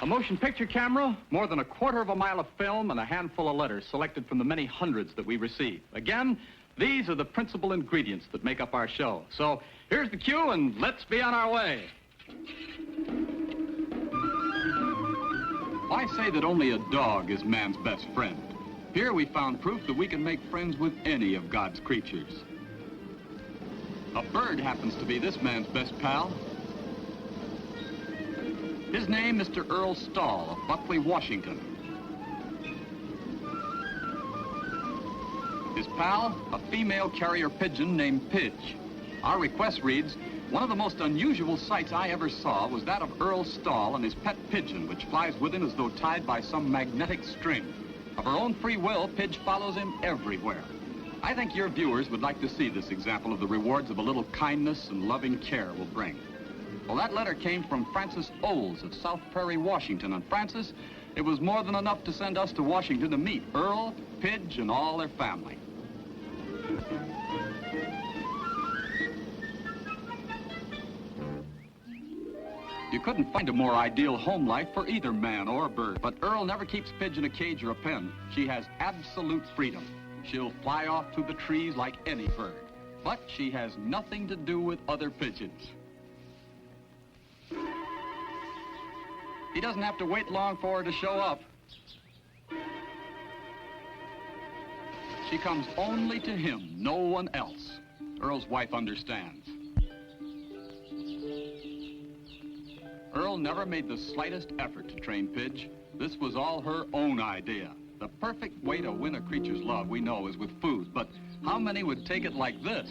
motion picture camera, more than a quarter of a mile of film, and a handful of letters selected from the many hundreds that we receive. Again, these are the principal ingredients that make up our show. So here's the cue, and let's be on our way. I say that only a dog is man's best friend. Here we found proof that we can make friends with any of God's creatures. A bird happens to be this man's best pal. His name, Mr. Earl Stall of Buckley, Washington. His pal, a female carrier pigeon named Pidge. Our request reads, one of the most unusual sights I ever saw was that of Earl Stall and his pet pigeon, which flies with him as though tied by some magnetic string. Of her own free will, Pidge follows him everywhere. I think your viewers would like to see this example of the rewards of a little kindness and loving care will bring. Well, that letter came from Francis Oles of South Prairie, Washington. And Francis, it was more than enough to send us to Washington to meet Earl, Pidge, and all their family. You couldn't find a more ideal home life for either man or bird. But Earl never keeps Pidge in a cage or a pen. She has absolute freedom. She'll fly off through the trees like any bird. But she has nothing to do with other pigeons. He doesn't have to wait long for her to show up. She comes only to him, no one else. Earl's wife understands. Earl never made the slightest effort to train Pidge. This was all her own idea. The perfect way to win a creature's love, we know, is with food. But how many would take it like this?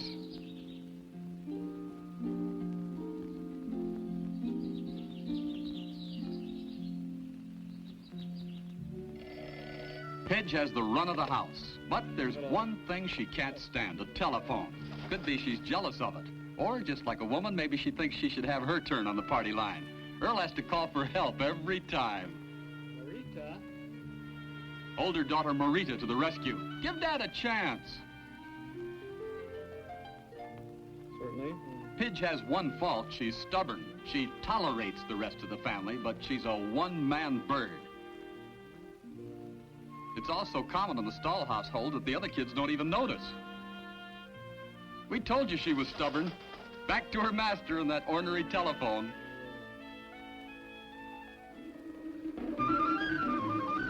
Pidge has the run of the house, but there's one thing she can't stand, a telephone. Could be she's jealous of it. Or just like a woman, maybe she thinks she should have her turn on the party line. Earl has to call for help every time. Marita. Older daughter Marita to the rescue. Give Dad a chance. Certainly. Pidge has one fault. She's stubborn. She tolerates the rest of the family, but she's a one-man bird. It's also common in the Stall household that the other kids don't even notice. We told you she was stubborn. Back to her master and that ornery telephone.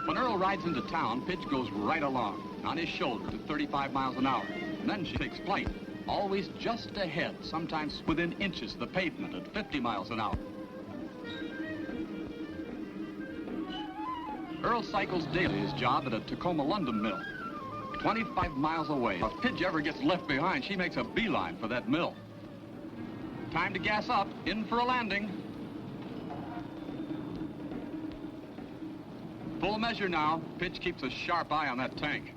When Earl rides into town, Pidge goes right along, on his shoulder at 35 miles an hour. And then she takes flight, always just ahead, sometimes within inches of the pavement at 50 miles an hour. Earl cycles daily his job at a Tacoma London mill, 25 miles away. If Pidge ever gets left behind, she makes a beeline for that mill. Time to gas up, in for a landing. Full measure now. Pidge keeps a sharp eye on that tank.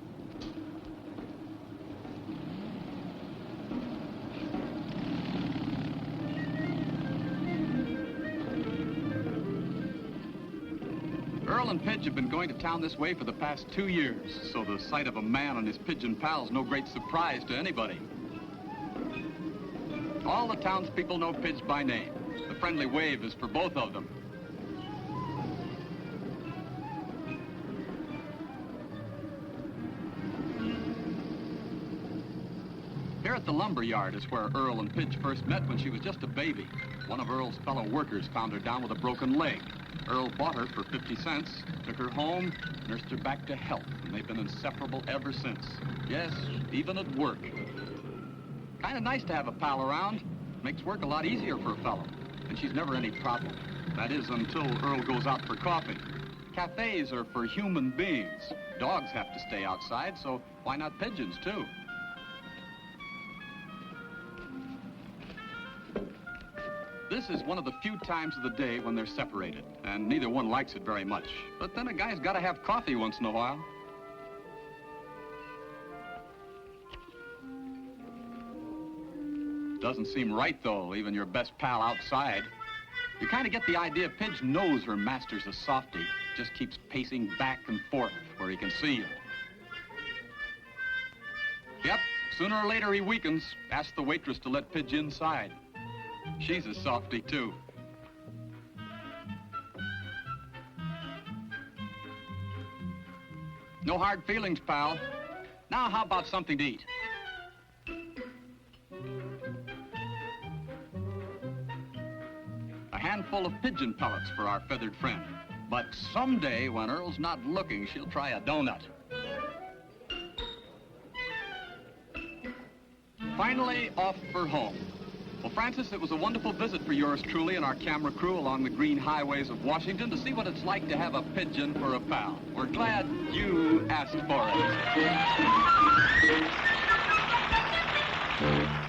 Earl and Pidge have been going to town this way for the past 2 years, so the sight of a man and his pigeon pals no great surprise to anybody. All the townspeople know Pidge by name. The friendly wave is for both of them. Here at the lumber yard is where Earl and Pidge first met when she was just a baby. One of Earl's fellow workers found her down with a broken leg. Earl bought her for 50 cents, took her home, nursed her back to health, and they've been inseparable ever since. Yes, even at work. Kind of nice to have a pal around. Makes work a lot easier for a fellow. And she's never any problem. That is, until Earl goes out for coffee. Cafés are for human beings. Dogs have to stay outside, so why not pigeons, too? This is one of the few times of the day when they're separated, and neither one likes it very much. But then a guy's got to have coffee once in a while. Doesn't seem right, though, leaving your best pal outside. You kind of get the idea Pidge knows her master's a softie, just keeps pacing back and forth where he can see you. Yep, sooner or later he weakens. Ask the waitress to let Pidge inside. She's a softie, too. No hard feelings, pal. Now, how about something to eat? A handful of pigeon pellets for our feathered friend. But someday, when Earl's not looking, she'll try a donut. Finally, off for home. Well, Francis, it was a wonderful visit for yours truly and our camera crew along the green highways of Washington to see what it's like to have a pigeon for a pal. We're glad you asked for it.